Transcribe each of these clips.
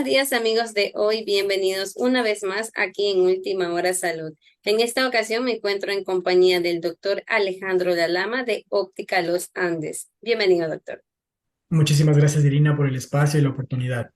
días amigos de hoy, bienvenidos una vez más aquí en Última Hora Salud. En esta ocasión me encuentro en compañía del doctor Alejandro Dalama de Óptica Los Andes. Bienvenido, doctor. Muchísimas gracias, Irina, por el espacio y la oportunidad.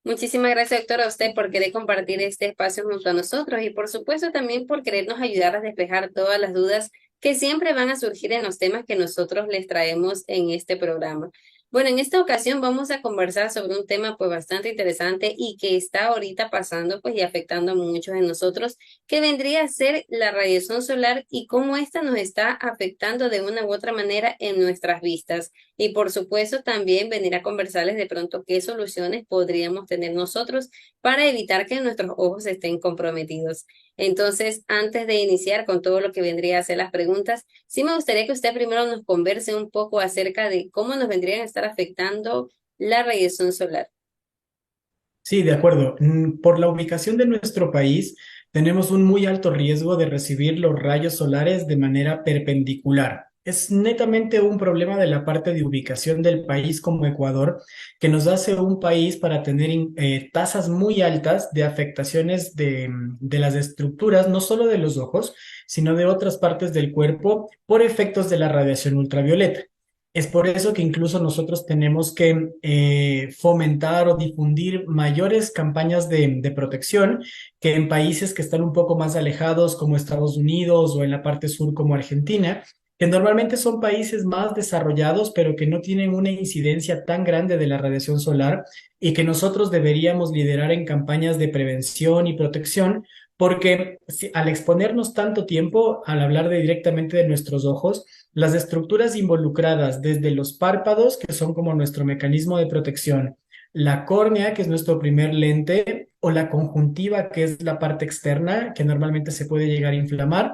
Muchísimas gracias, doctor, a usted por querer compartir este espacio junto a nosotros y por supuesto también por querernos ayudar a despejar todas las dudas que siempre van a surgir en los temas que nosotros les traemos en este programa. Bueno, en esta ocasión vamos a conversar sobre un tema pues bastante interesante y que está ahorita pasando pues y afectando a muchos de nosotros, que vendría a ser la radiación solar y cómo esta nos está afectando de una u otra manera en nuestras vistas. Y por supuesto, también venir a conversarles de pronto qué soluciones podríamos tener nosotros para evitar que nuestros ojos estén comprometidos. Entonces, antes de iniciar con todo lo que vendría a ser las preguntas, sí me gustaría que usted primero nos converse un poco acerca de cómo nos vendrían a estar afectando la radiación solar. Sí, de acuerdo. Por la ubicación de nuestro país, tenemos un muy alto riesgo de recibir los rayos solares de manera perpendicular. Es netamente un problema de la parte de ubicación del país como Ecuador, que nos hace un país para tener tasas muy altas de afectaciones de las estructuras, no solo de los ojos, sino de otras partes del cuerpo por efectos de la radiación ultravioleta. Es por eso que incluso nosotros tenemos que fomentar o difundir mayores campañas de protección que en países que están un poco más alejados como Estados Unidos o en la parte sur como Argentina, que normalmente son países más desarrollados, pero que no tienen una incidencia tan grande de la radiación solar y que nosotros deberíamos liderar en campañas de prevención y protección, porque al exponernos tanto tiempo, al hablar directamente de nuestros ojos, las estructuras involucradas desde los párpados, que son como nuestro mecanismo de protección, la córnea, que es nuestro primer lente, o la conjuntiva, que es la parte externa, que normalmente se puede llegar a inflamar,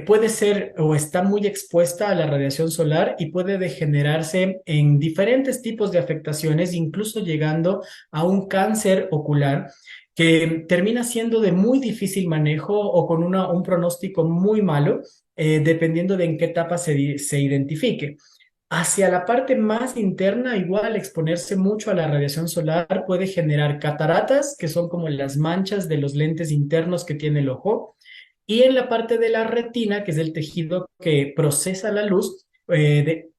puede ser o está muy expuesta a la radiación solar y puede degenerarse en diferentes tipos de afectaciones, incluso llegando a un cáncer ocular que termina siendo de muy difícil manejo o con un pronóstico muy malo, dependiendo de en qué etapa se identifique. Hacia la parte más interna, igual exponerse mucho a la radiación solar puede generar cataratas, que son como las manchas de los lentes internos que tiene el ojo, y en la parte de la retina, que es el tejido que procesa la luz,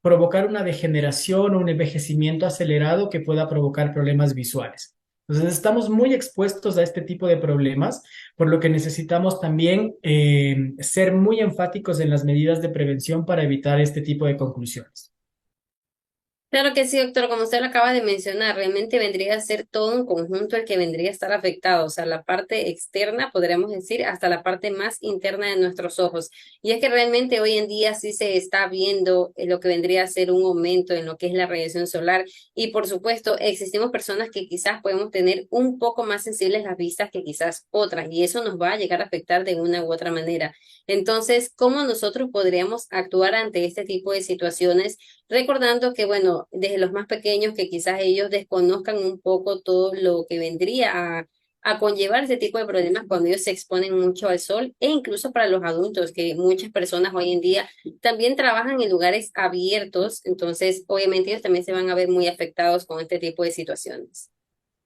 provocar una degeneración o un envejecimiento acelerado que pueda provocar problemas visuales. Entonces, estamos muy expuestos a este tipo de problemas, por lo que necesitamos también ser muy enfáticos en las medidas de prevención para evitar este tipo de conclusiones. Claro que sí, doctor, como usted lo acaba de mencionar, realmente vendría a ser todo un conjunto el que vendría a estar afectado, o sea, la parte externa, podríamos decir, hasta la parte más interna de nuestros ojos. Y es que realmente hoy en día sí se está viendo lo que vendría a ser un aumento en lo que es la radiación solar y por supuesto existimos personas que quizás podemos tener un poco más sensibles las vistas que quizás otras y eso nos va a llegar a afectar de una u otra manera. Entonces, ¿cómo nosotros podríamos actuar ante este tipo de situaciones? Recordando que, bueno, desde los más pequeños que quizás ellos desconozcan un poco todo lo que vendría a conllevar este tipo de problemas cuando ellos se exponen mucho al sol e incluso para los adultos, que muchas personas hoy en día también trabajan en lugares abiertos, entonces obviamente ellos también se van a ver muy afectados con este tipo de situaciones.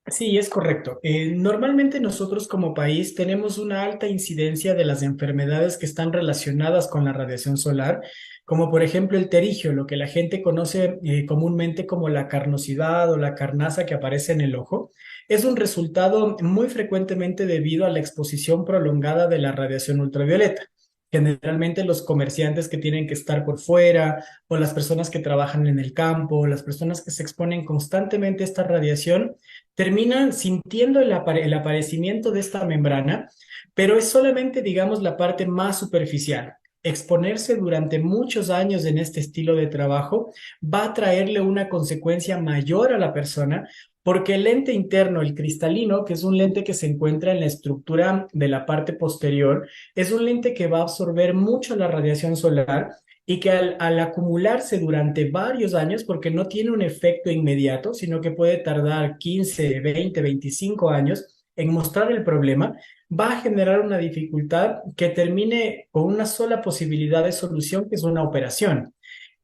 Sí, es correcto. Normalmente nosotros como país tenemos una alta incidencia de las enfermedades que están relacionadas con la radiación solar, como por ejemplo el terigio, lo que la gente conoce comúnmente como la carnosidad o la carnaza que aparece en el ojo. Es un resultado muy frecuentemente debido a la exposición prolongada de la radiación ultravioleta. Generalmente los comerciantes que tienen que estar por fuera o las personas que trabajan en el campo, o las personas que se exponen constantemente a esta radiación, terminan sintiendo el aparecimiento de esta membrana, pero es solamente, digamos, la parte más superficial. Exponerse durante muchos años en este estilo de trabajo va a traerle una consecuencia mayor a la persona porque el lente interno, el cristalino, que es un lente que se encuentra en la estructura de la parte posterior, es un lente que va a absorber mucho la radiación solar y que al acumularse durante varios años, porque no tiene un efecto inmediato, sino que puede tardar 15, 20, 25 años en mostrar el problema, va a generar una dificultad que termine con una sola posibilidad de solución, que es una operación.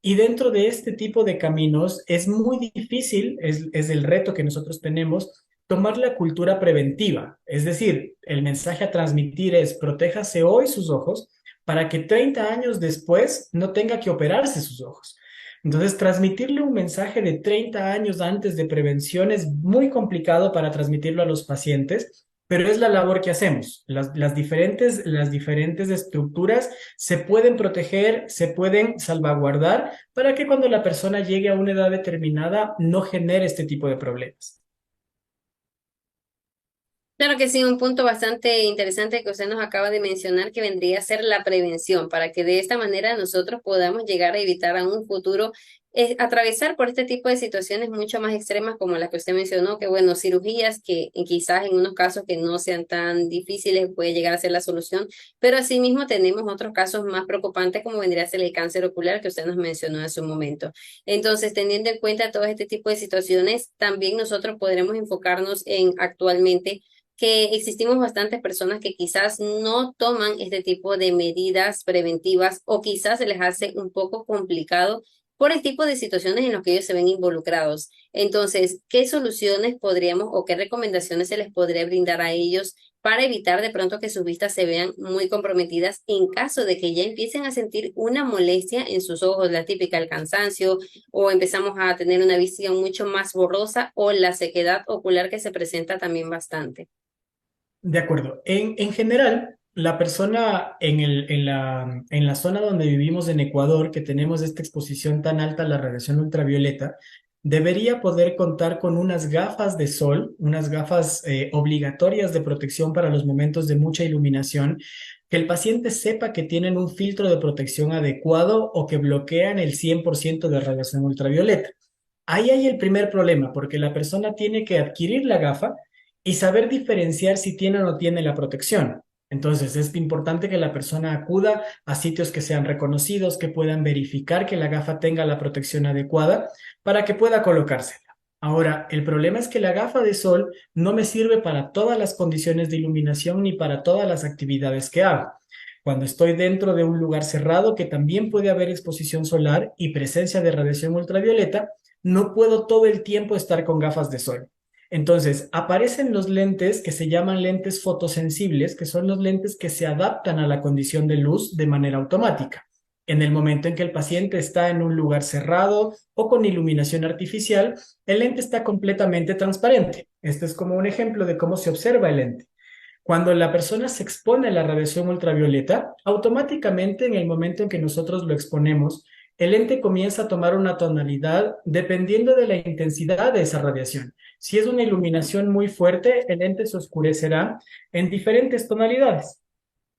Y dentro de este tipo de caminos es muy difícil, es el reto que nosotros tenemos, tomar la cultura preventiva. Es decir, el mensaje a transmitir es protéjase hoy sus ojos para que 30 años después no tenga que operarse sus ojos. Entonces, transmitirle un mensaje de 30 años antes de prevención es muy complicado para transmitirlo a los pacientes, pero es la labor que hacemos. Las diferentes estructuras se pueden proteger, se pueden salvaguardar para que cuando la persona llegue a una edad determinada no genere este tipo de problemas. Claro que sí, un punto bastante interesante que usted nos acaba de mencionar que vendría a ser la prevención, para que de esta manera nosotros podamos llegar a evitar a un futuro atravesar por este tipo de situaciones mucho más extremas como las que usted mencionó, que bueno, cirugías que quizás en unos casos que no sean tan difíciles puede llegar a ser la solución, pero asimismo tenemos otros casos más preocupantes como vendría a ser el cáncer ocular que usted nos mencionó hace un momento. Entonces, teniendo en cuenta todo este tipo de situaciones, también nosotros podremos enfocarnos en actualmente que existimos bastantes personas que quizás no toman este tipo de medidas preventivas o quizás se les hace un poco complicado por el tipo de situaciones en las que ellos se ven involucrados. Entonces, ¿qué soluciones podríamos o qué recomendaciones se les podría brindar a ellos para evitar de pronto que sus vistas se vean muy comprometidas en caso de que ya empiecen a sentir una molestia en sus ojos, la típica, el cansancio, o empezamos a tener una visión mucho más borrosa o la sequedad ocular que se presenta también bastante? De acuerdo. En general, la persona en la zona donde vivimos en Ecuador, que tenemos esta exposición tan alta a la radiación ultravioleta, debería poder contar con unas gafas de sol, unas gafas obligatorias de protección para los momentos de mucha iluminación, que el paciente sepa que tienen un filtro de protección adecuado o que bloquean el 100% de radiación ultravioleta. Ahí hay el primer problema, porque la persona tiene que adquirir la gafa y saber diferenciar si tiene o no tiene la protección. Entonces, es importante que la persona acuda a sitios que sean reconocidos, que puedan verificar que la gafa tenga la protección adecuada para que pueda colocársela. Ahora, el problema es que la gafa de sol no me sirve para todas las condiciones de iluminación ni para todas las actividades que hago. Cuando estoy dentro de un lugar cerrado que también puede haber exposición solar y presencia de radiación ultravioleta, no puedo todo el tiempo estar con gafas de sol. Entonces, aparecen los lentes que se llaman lentes fotosensibles, que son los lentes que se adaptan a la condición de luz de manera automática. En el momento en que el paciente está en un lugar cerrado o con iluminación artificial, el lente está completamente transparente. Este es como un ejemplo de cómo se observa el lente. Cuando la persona se expone a la radiación ultravioleta, automáticamente en el momento en que nosotros lo exponemos, el lente comienza a tomar una tonalidad dependiendo de la intensidad de esa radiación. Si es una iluminación muy fuerte, el lente se oscurecerá en diferentes tonalidades.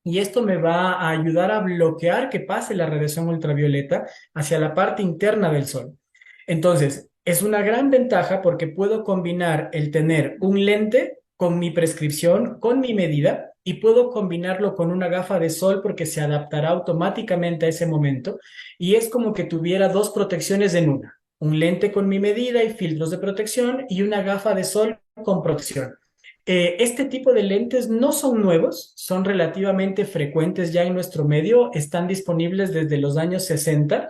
Y esto me va a ayudar a bloquear que pase la radiación ultravioleta hacia la parte interna del sol. Entonces, es una gran ventaja porque puedo combinar el tener un lente con mi prescripción, con mi medida, y puedo combinarlo con una gafa de sol porque se adaptará automáticamente a ese momento. Y es como que tuviera dos protecciones en una. Un lente con mi medida y filtros de protección y una gafa de sol con protección. Este tipo de lentes no son nuevos, son relativamente frecuentes ya en nuestro medio, están disponibles desde los años 60,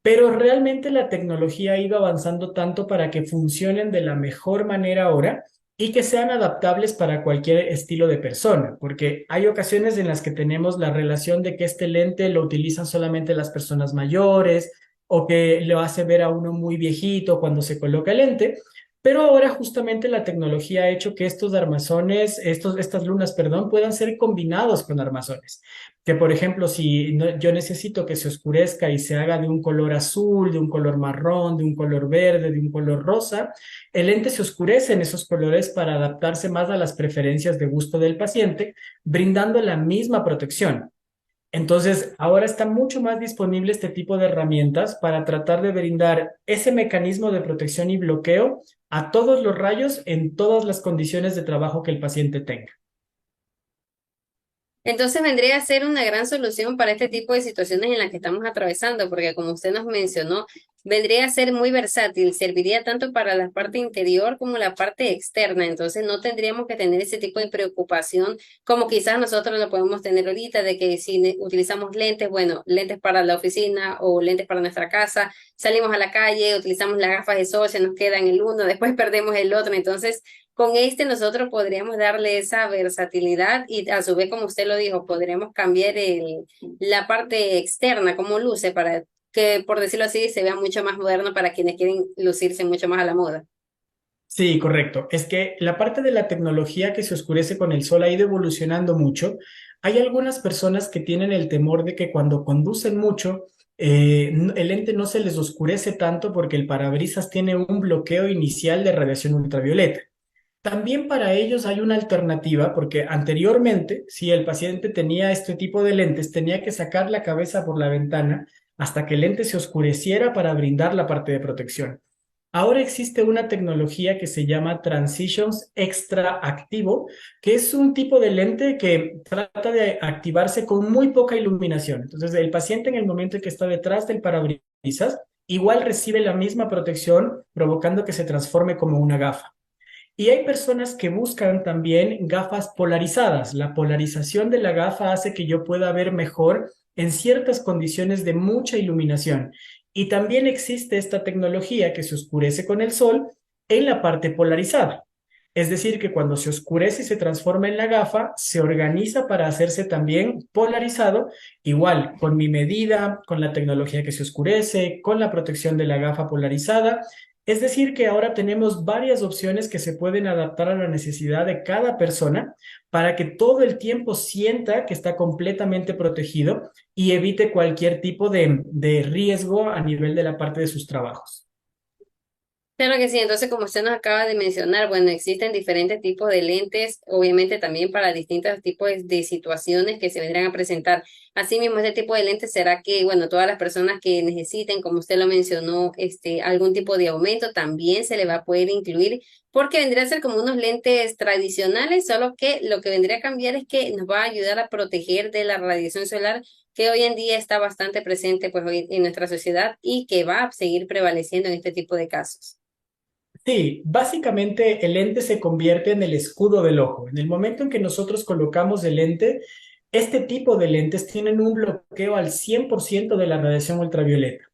pero realmente la tecnología ha ido avanzando tanto para que funcionen de la mejor manera ahora y que sean adaptables para cualquier estilo de persona, porque hay ocasiones en las que tenemos la relación de que este lente lo utilizan solamente las personas mayores o que lo hace ver a uno muy viejito cuando se coloca el lente. Pero ahora justamente la tecnología ha hecho que estos armazones, estas lunas, perdón, puedan ser combinados con armazones. Que por ejemplo, si yo necesito que se oscurezca y se haga de un color azul, de un color marrón, de un color verde, de un color rosa, el lente se oscurece en esos colores para adaptarse más a las preferencias de gusto del paciente, brindando la misma protección. Entonces, ahora está mucho más disponible este tipo de herramientas para tratar de brindar ese mecanismo de protección y bloqueo a todos los rayos en todas las condiciones de trabajo que el paciente tenga. Entonces vendría a ser una gran solución para este tipo de situaciones en las que estamos atravesando, porque como usted nos mencionó, vendría a ser muy versátil, serviría tanto para la parte interior como la parte externa, entonces no tendríamos que tener ese tipo de preocupación como quizás nosotros lo podemos tener ahorita, de que si utilizamos lentes, bueno, lentes para la oficina o lentes para nuestra casa, salimos a la calle, utilizamos las gafas de sol, se nos queda en el uno, después perdemos el otro, entonces con este nosotros podríamos darle esa versatilidad y a su vez, como usted lo dijo, podríamos cambiar la parte externa, como luce, para que, por decirlo así, se vea mucho más moderno para quienes quieren lucirse mucho más a la moda. Sí, correcto. Es que la parte de la tecnología que se oscurece con el sol ha ido evolucionando mucho. Hay algunas personas que tienen el temor de que cuando conducen mucho, el lente no se les oscurece tanto porque el parabrisas tiene un bloqueo inicial de radiación ultravioleta. También para ellos hay una alternativa porque anteriormente, si el paciente tenía este tipo de lentes, tenía que sacar la cabeza por la ventana hasta que el lente se oscureciera para brindar la parte de protección. Ahora existe una tecnología que se llama Transitions Extra Activo, que es un tipo de lente que trata de activarse con muy poca iluminación. Entonces, el paciente en el momento en que está detrás del parabrisas, igual recibe la misma protección, provocando que se transforme como una gafa. Y hay personas que buscan también gafas polarizadas. La polarización de la gafa hace que yo pueda ver mejor en ciertas condiciones de mucha iluminación. Y también existe esta tecnología que se oscurece con el sol en la parte polarizada. Es decir, que cuando se oscurece y se transforma en la gafa, se organiza para hacerse también polarizado, igual con mi medida, con la tecnología que se oscurece, con la protección de la gafa polarizada. Es decir, que ahora tenemos varias opciones que se pueden adaptar a la necesidad de cada persona para que todo el tiempo sienta que está completamente protegido y evite cualquier tipo de riesgo a nivel de la parte de sus trabajos. Claro que sí, entonces como usted nos acaba de mencionar, bueno, existen diferentes tipos de lentes, obviamente también para distintos tipos de situaciones que se vendrán a presentar. Asimismo, este tipo de lentes será que, bueno, todas las personas que necesiten, como usted lo mencionó, algún tipo de aumento también se le va a poder incluir, porque vendría a ser como unos lentes tradicionales, solo que lo que vendría a cambiar es que nos va a ayudar a proteger de la radiación solar que hoy en día está bastante presente pues hoy en nuestra sociedad y que va a seguir prevaleciendo en este tipo de casos. Sí, básicamente el lente se convierte en el escudo del ojo. En el momento en que nosotros colocamos el lente, este tipo de lentes tienen un bloqueo al 100% de la radiación ultravioleta.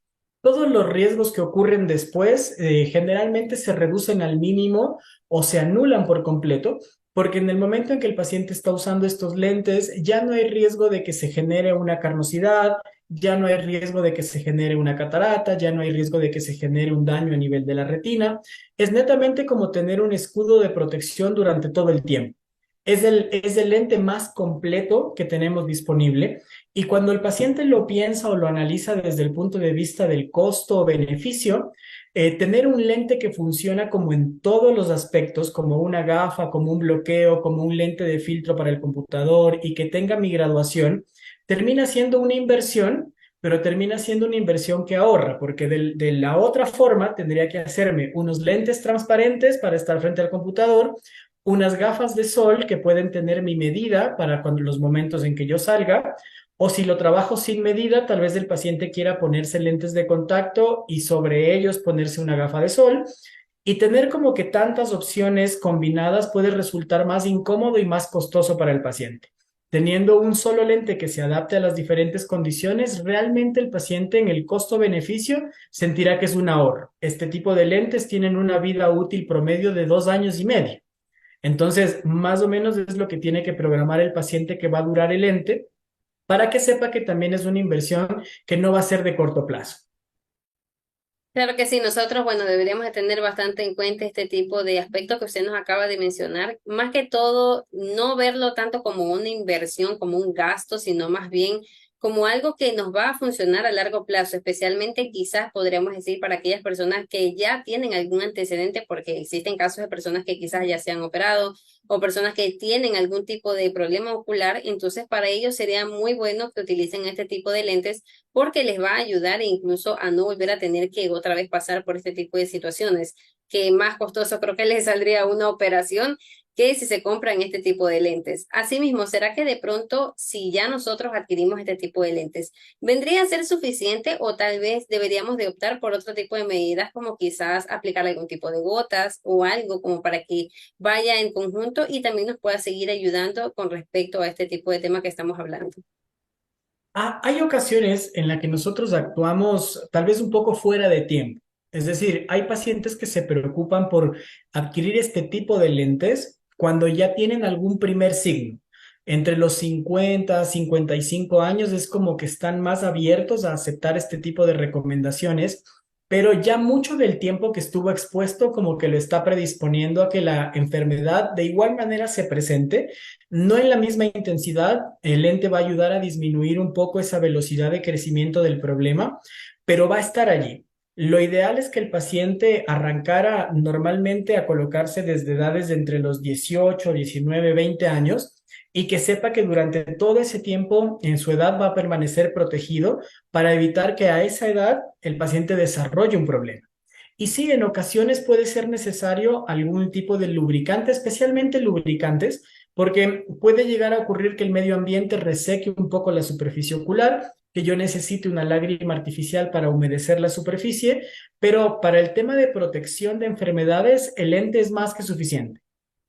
Todos los riesgos que ocurren después generalmente se reducen al mínimo o se anulan por completo, porque en el momento en que el paciente está usando estos lentes, ya no hay riesgo de que se genere una carnosidad, ya no hay riesgo de que se genere una catarata, ya no hay riesgo de que se genere un daño a nivel de la retina. Es netamente como tener un escudo de protección durante todo el tiempo. Es el lente más completo que tenemos disponible y cuando el paciente lo piensa o lo analiza desde el punto de vista del costo o beneficio, tener un lente que funciona como en todos los aspectos, como una gafa, como un bloqueo, como un lente de filtro para el computador y que tenga mi graduación, termina siendo una inversión, pero termina siendo una inversión que ahorra, porque de la otra forma tendría que hacerme unos lentes transparentes para estar frente al computador, unas gafas de sol que pueden tener mi medida para cuando los momentos en que yo salga, o si lo trabajo sin medida, tal vez el paciente quiera ponerse lentes de contacto y sobre ellos ponerse una gafa de sol. Y tener como que tantas opciones combinadas puede resultar más incómodo y más costoso para el paciente. Teniendo un solo lente que se adapte a las diferentes condiciones, realmente el paciente en el costo-beneficio sentirá que es un ahorro. Este tipo de lentes tienen una vida útil promedio de 2 años y medio. Entonces, más o menos es lo que tiene que programar el paciente que va a durar el lente para que sepa que también es una inversión que no va a ser de corto plazo. Claro que sí, nosotros, bueno, deberíamos de tener bastante en cuenta este tipo de aspectos que usted nos acaba de mencionar. Más que todo, no verlo tanto como una inversión, como un gasto, sino más bien como algo que nos va a funcionar a largo plazo, especialmente quizás podríamos decir para aquellas personas que ya tienen algún antecedente, porque existen casos de personas que quizás ya se han operado o personas que tienen algún tipo de problema ocular, entonces para ellos sería muy bueno que utilicen este tipo de lentes porque les va a ayudar incluso a no volver a tener que otra vez pasar por este tipo de situaciones, que más costoso creo que les saldría una operación que si se compran este tipo de lentes. Asimismo, ¿será que de pronto, si ya nosotros adquirimos este tipo de lentes, vendría a ser suficiente o tal vez deberíamos de optar por otro tipo de medidas como quizás aplicar algún tipo de gotas o algo como para que vaya en conjunto y también nos pueda seguir ayudando con respecto a este tipo de tema que estamos hablando? Hay ocasiones en las que nosotros actuamos tal vez un poco fuera de tiempo. Es decir, hay pacientes que se preocupan por adquirir este tipo de lentes cuando ya tienen algún primer signo. Entre los 50, 55 años es como que están más abiertos a aceptar este tipo de recomendaciones, pero ya mucho del tiempo que estuvo expuesto como que lo está predisponiendo a que la enfermedad de igual manera se presente, no en la misma intensidad. El lente va a ayudar a disminuir un poco esa velocidad de crecimiento del problema, pero va a estar allí. Lo ideal es que el paciente arrancara normalmente a colocarse desde edades de entre los 18, 19, 20 años y que sepa que durante todo ese tiempo en su edad va a permanecer protegido para evitar que a esa edad el paciente desarrolle un problema. Y sí, en ocasiones puede ser necesario algún tipo de lubricante, especialmente lubricantes, porque puede llegar a ocurrir que el medio ambiente reseque un poco la superficie ocular, que yo necesite una lágrima artificial para humedecer la superficie, pero para el tema de protección de enfermedades, el lente es más que suficiente.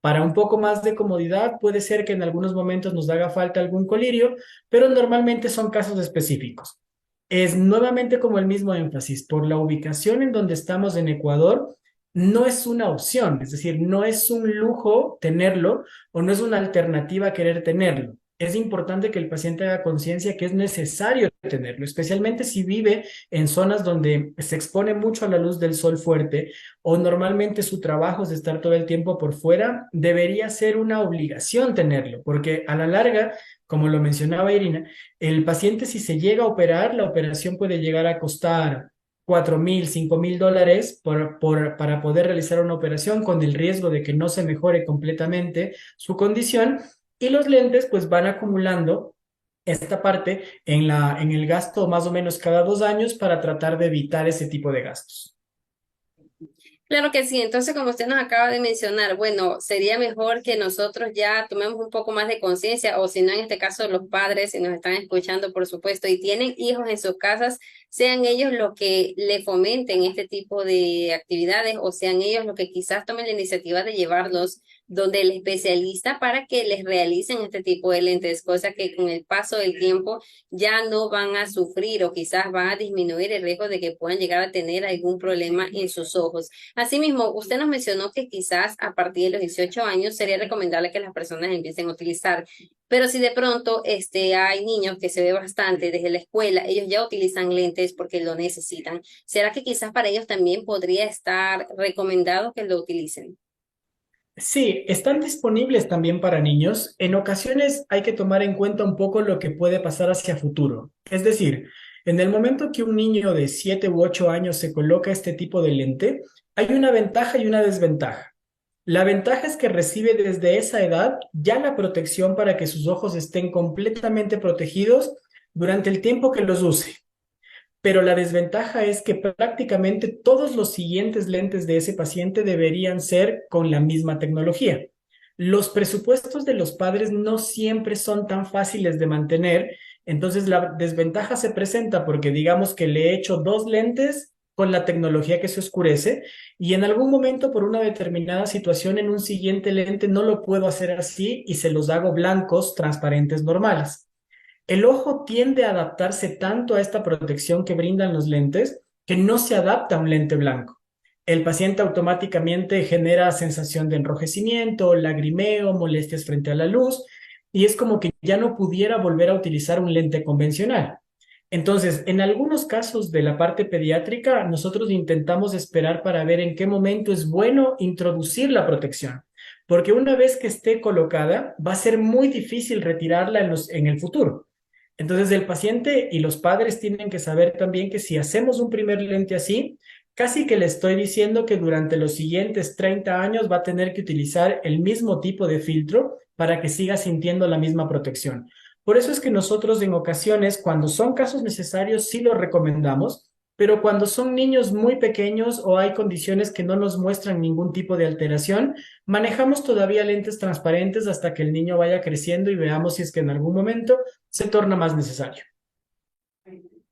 Para un poco más de comodidad, puede ser que en algunos momentos nos haga falta algún colirio, pero normalmente son casos específicos. Es nuevamente como el mismo énfasis, por la ubicación en donde estamos en Ecuador, no es una opción, es decir, no es un lujo tenerlo o no es una alternativa querer tenerlo. Es importante que el paciente haga conciencia que es necesario tenerlo, especialmente si vive en zonas donde se expone mucho a la luz del sol fuerte o normalmente su trabajo es estar todo el tiempo por fuera. Debería ser una obligación tenerlo, porque a la larga, como lo mencionaba Irina, el paciente, si se llega a operar, la operación puede llegar a costar 4.000, $5.000 para poder realizar una operación con el riesgo de que no se mejore completamente su condición, y los lentes pues van acumulando esta parte en el gasto más o menos cada 2 años para tratar de evitar ese tipo de gastos. Claro que sí, entonces como usted nos acaba de mencionar, bueno, sería mejor que nosotros ya tomemos un poco más de conciencia, o si no, en este caso los padres, si nos están escuchando, por supuesto, y tienen hijos en sus casas, sean ellos los que le fomenten este tipo de actividades, o sean ellos los que quizás tomen la iniciativa de llevarlos donde el especialista para que les realicen este tipo de lentes, cosa que con el paso del tiempo ya no van a sufrir o quizás van a disminuir el riesgo de que puedan llegar a tener algún problema en sus ojos. Asimismo, usted nos mencionó que quizás a partir de los 18 años sería recomendable que las personas empiecen a utilizar, pero si de pronto hay niños que se ve bastante desde la escuela, ellos ya utilizan lentes porque lo necesitan. ¿Será que quizás para ellos también podría estar recomendado que lo utilicen? Sí, están disponibles también para niños. En ocasiones hay que tomar en cuenta un poco lo que puede pasar hacia futuro. Es decir, en el momento que un niño de 7 u 8 años se coloca este tipo de lente, hay una ventaja y una desventaja. La ventaja es que recibe desde esa edad ya la protección para que sus ojos estén completamente protegidos durante el tiempo que los use. Pero la desventaja es que prácticamente todos los siguientes lentes de ese paciente deberían ser con la misma tecnología. Los presupuestos de los padres no siempre son tan fáciles de mantener, entonces la desventaja se presenta porque digamos que le he hecho 2 lentes con la tecnología que se oscurece y en algún momento por una determinada situación en un siguiente lente no lo puedo hacer así y se los hago blancos, transparentes, normales. El ojo tiende a adaptarse tanto a esta protección que brindan los lentes que no se adapta a un lente blanco. El paciente automáticamente genera sensación de enrojecimiento, lagrimeo, molestias frente a la luz y es como que ya no pudiera volver a utilizar un lente convencional. Entonces, en algunos casos de la parte pediátrica, nosotros intentamos esperar para ver en qué momento es bueno introducir la protección, porque una vez que esté colocada, va a ser muy difícil retirarla en el futuro. Entonces, el paciente y los padres tienen que saber también que si hacemos un primer lente así, casi que le estoy diciendo que durante los siguientes 30 años va a tener que utilizar el mismo tipo de filtro para que siga sintiendo la misma protección. Por eso es que nosotros en ocasiones, cuando son casos necesarios, sí lo recomendamos, pero cuando son niños muy pequeños o hay condiciones que no nos muestran ningún tipo de alteración, manejamos todavía lentes transparentes hasta que el niño vaya creciendo y veamos si es que en algún momento se torna más necesario.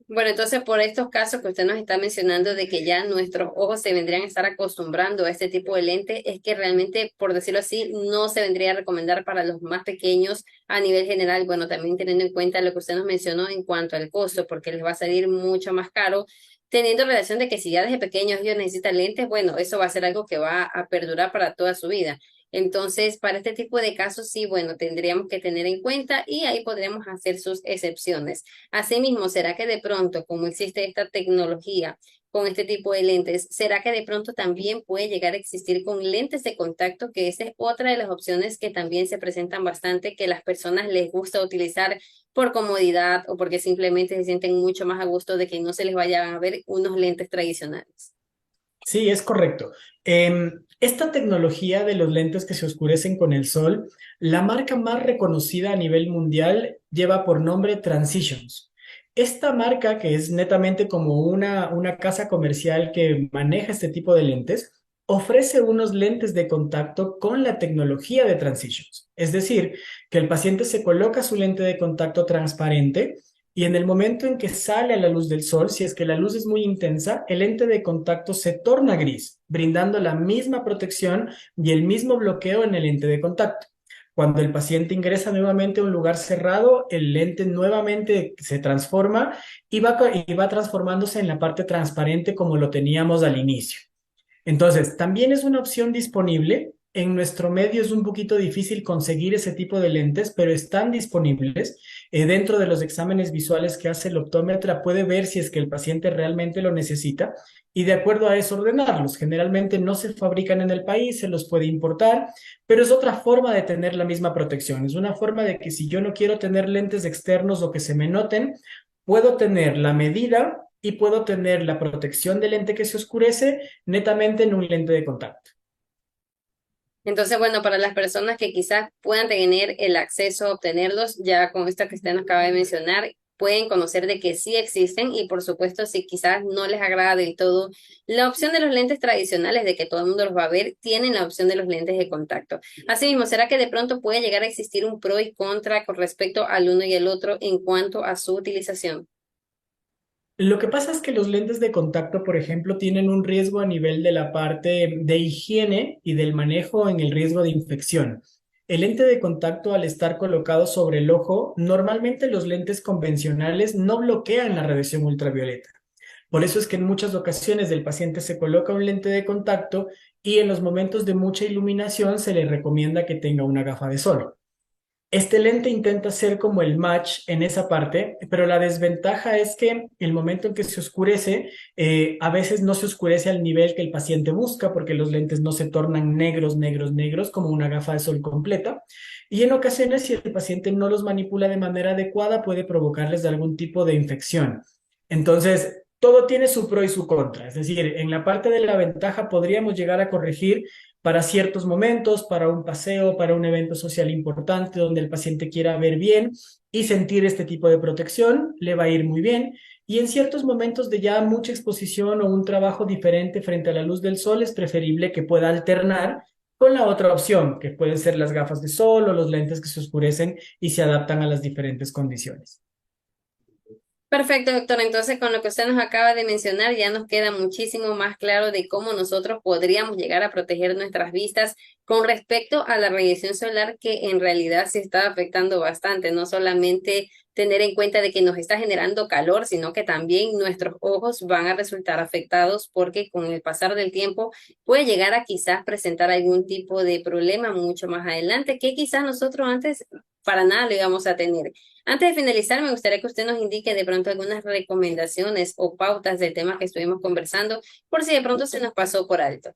Bueno, entonces por estos casos que usted nos está mencionando de que ya nuestros ojos se vendrían a estar acostumbrando a este tipo de lente, es que realmente, por decirlo así, no se vendría a recomendar para los más pequeños a nivel general. Bueno, también teniendo en cuenta lo que usted nos mencionó en cuanto al costo, porque les va a salir mucho más caro, teniendo relación de que si ya desde pequeños ellos necesitan lentes, bueno, eso va a ser algo que va a perdurar para toda su vida. Entonces, para este tipo de casos, sí, bueno, tendríamos que tener en cuenta y ahí podremos hacer sus excepciones. Asimismo, ¿será que de pronto, como existe esta tecnología con este tipo de lentes, será que de pronto también puede llegar a existir con lentes de contacto? Que esa es otra de las opciones que también se presentan bastante, que las personas les gusta utilizar por comodidad o porque simplemente se sienten mucho más a gusto de que no se les vayan a ver unos lentes tradicionales. Sí, es correcto. Esta tecnología de los lentes que se oscurecen con el sol, la marca más reconocida a nivel mundial lleva por nombre Transitions. Esta marca, que es netamente como una casa comercial que maneja este tipo de lentes, ofrece unos lentes de contacto con la tecnología de Transitions. Es decir, que el paciente se coloca su lente de contacto transparente y en el momento en que sale a la luz del sol, si es que la luz es muy intensa, el lente de contacto se torna gris, brindando la misma protección y el mismo bloqueo en el lente de contacto. Cuando el paciente ingresa nuevamente a un lugar cerrado, el lente nuevamente se transforma y va transformándose en la parte transparente como lo teníamos al inicio. Entonces, también es una opción disponible. En nuestro medio es un poquito difícil conseguir ese tipo de lentes, pero están disponibles. Dentro de los exámenes visuales que hace el optómetra puede ver si es que el paciente realmente lo necesita y de acuerdo a eso ordenarlos. Generalmente no se fabrican en el país, se los puede importar, pero es otra forma de tener la misma protección. Es una forma de que si yo no quiero tener lentes externos o que se me noten, puedo tener la medida y puedo tener la protección del lente que se oscurece netamente en un lente de contacto. Entonces, bueno, para las personas que quizás puedan tener el acceso a obtenerlos, ya con esto que usted nos acaba de mencionar, pueden conocer de que sí existen y por supuesto, si quizás no les agrada del todo la opción de los lentes tradicionales, de que todo el mundo los va a ver, tienen la opción de los lentes de contacto. Asimismo, ¿será que de pronto puede llegar a existir un pro y contra con respecto al uno y el otro en cuanto a su utilización? Lo que pasa es que los lentes de contacto, por ejemplo, tienen un riesgo a nivel de la parte de higiene y del manejo en el riesgo de infección. El lente de contacto, al estar colocado sobre el ojo, normalmente los lentes convencionales no bloquean la radiación ultravioleta. Por eso es que en muchas ocasiones el paciente se coloca un lente de contacto y en los momentos de mucha iluminación se le recomienda que tenga una gafa de sol. Este lente intenta ser como el match en esa parte, pero la desventaja es que el momento en que se oscurece, a veces no se oscurece al nivel que el paciente busca, porque los lentes no se tornan negros, negros, negros, como una gafa de sol completa. Y en ocasiones, si el paciente no los manipula de manera adecuada, puede provocarles algún tipo de infección. Entonces, todo tiene su pro y su contra. Es decir, en la parte de la ventaja podríamos llegar a corregir para ciertos momentos, para un paseo, para un evento social importante donde el paciente quiera ver bien y sentir este tipo de protección, le va a ir muy bien. Y en ciertos momentos de ya mucha exposición o un trabajo diferente frente a la luz del sol, es preferible que pueda alternar con la otra opción, que pueden ser las gafas de sol o los lentes que se oscurecen y se adaptan a las diferentes condiciones. Perfecto, doctor. Entonces, con lo que usted nos acaba de mencionar, ya nos queda muchísimo más claro de cómo nosotros podríamos llegar a proteger nuestras vistas con respecto a la radiación solar, que en realidad se está afectando bastante. No solamente tener en cuenta de que nos está generando calor, sino que también nuestros ojos van a resultar afectados porque con el pasar del tiempo puede llegar a quizás presentar algún tipo de problema mucho más adelante que quizás nosotros antes para nada lo íbamos a tener. Antes de finalizar, me gustaría que usted nos indique de pronto algunas recomendaciones o pautas del tema que estuvimos conversando, por si de pronto se nos pasó por alto.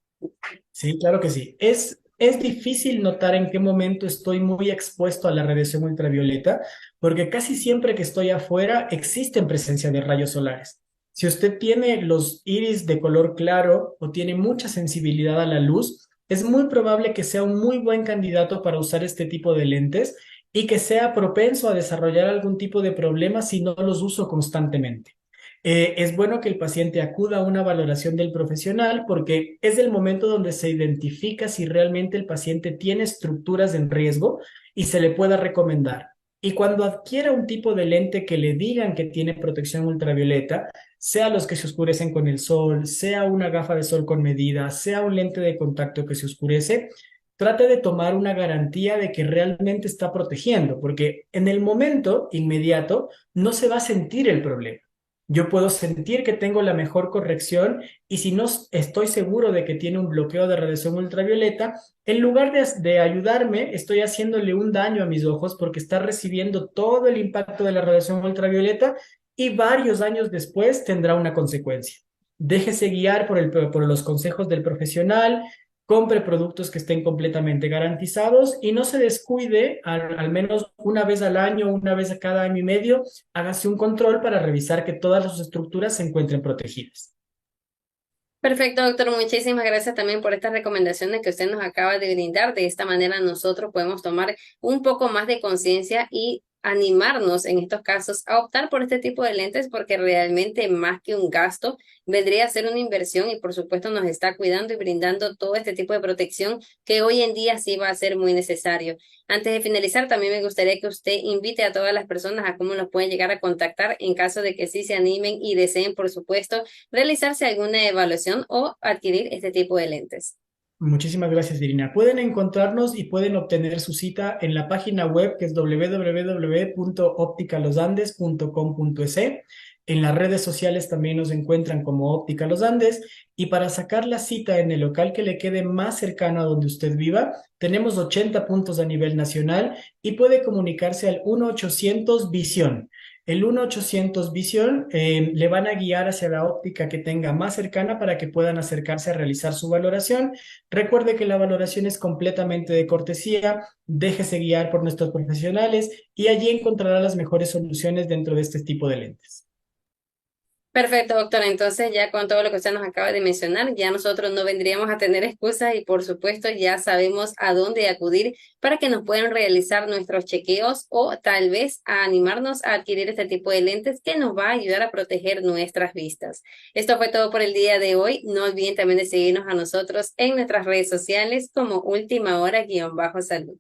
Sí, claro que sí. Es difícil notar en qué momento estoy muy expuesto a la radiación ultravioleta, porque casi siempre que estoy afuera existen presencia de rayos solares. Si usted tiene los iris de color claro o tiene mucha sensibilidad a la luz, es muy probable que sea un muy buen candidato para usar este tipo de lentes y que sea propenso a desarrollar algún tipo de problema si no los uso constantemente. Es bueno que el paciente acuda a una valoración del profesional porque es el momento donde se identifica si realmente el paciente tiene estructuras en riesgo y se le pueda recomendar. Y cuando adquiera un tipo de lente que le digan que tiene protección ultravioleta, sea los que se oscurecen con el sol, sea una gafa de sol con medida, sea un lente de contacto que se oscurece, trate de tomar una garantía de que realmente está protegiendo, porque en el momento inmediato no se va a sentir el problema. Yo puedo sentir que tengo la mejor corrección y si no estoy seguro de que tiene un bloqueo de radiación ultravioleta, en lugar de ayudarme, estoy haciéndole un daño a mis ojos porque está recibiendo todo el impacto de la radiación ultravioleta y varios años después tendrá una consecuencia. Déjese guiar por los consejos del profesional, compre productos que estén completamente garantizados y no se descuide al menos una vez al año, una vez a cada año y medio, hágase un control para revisar que todas sus estructuras se encuentren protegidas. Perfecto, doctor. Muchísimas gracias también por estas recomendaciones que usted nos acaba de brindar. De esta manera nosotros podemos tomar un poco más de conciencia y animarnos en estos casos a optar por este tipo de lentes porque realmente más que un gasto vendría a ser una inversión y por supuesto nos está cuidando y brindando todo este tipo de protección que hoy en día sí va a ser muy necesario. Antes de finalizar, también me gustaría que usted invite a todas las personas a cómo nos pueden llegar a contactar en caso de que sí se animen y deseen, por supuesto, realizarse alguna evaluación o adquirir este tipo de lentes. Muchísimas gracias, Irina. Pueden encontrarnos y pueden obtener su cita en la página web que es www.opticalosandes.com.es. En las redes sociales también nos encuentran como Óptica Los Andes y para sacar la cita en el local que le quede más cercano a donde usted viva, tenemos 80 puntos a nivel nacional y puede comunicarse al 1-800 Visión. El 1-800 Visión le van a guiar hacia la óptica que tenga más cercana para que puedan acercarse a realizar su valoración. Recuerde que la valoración es completamente de cortesía, déjese guiar por nuestros profesionales y allí encontrará las mejores soluciones dentro de este tipo de lentes. Perfecto, doctora. Entonces, ya con todo lo que usted nos acaba de mencionar, ya nosotros no vendríamos a tener excusas y, por supuesto, ya sabemos a dónde acudir para que nos puedan realizar nuestros chequeos o tal vez a animarnos a adquirir este tipo de lentes que nos va a ayudar a proteger nuestras vistas. Esto fue todo por el día de hoy. No olviden también de seguirnos a nosotros en nuestras redes sociales como Última Hora-Salud.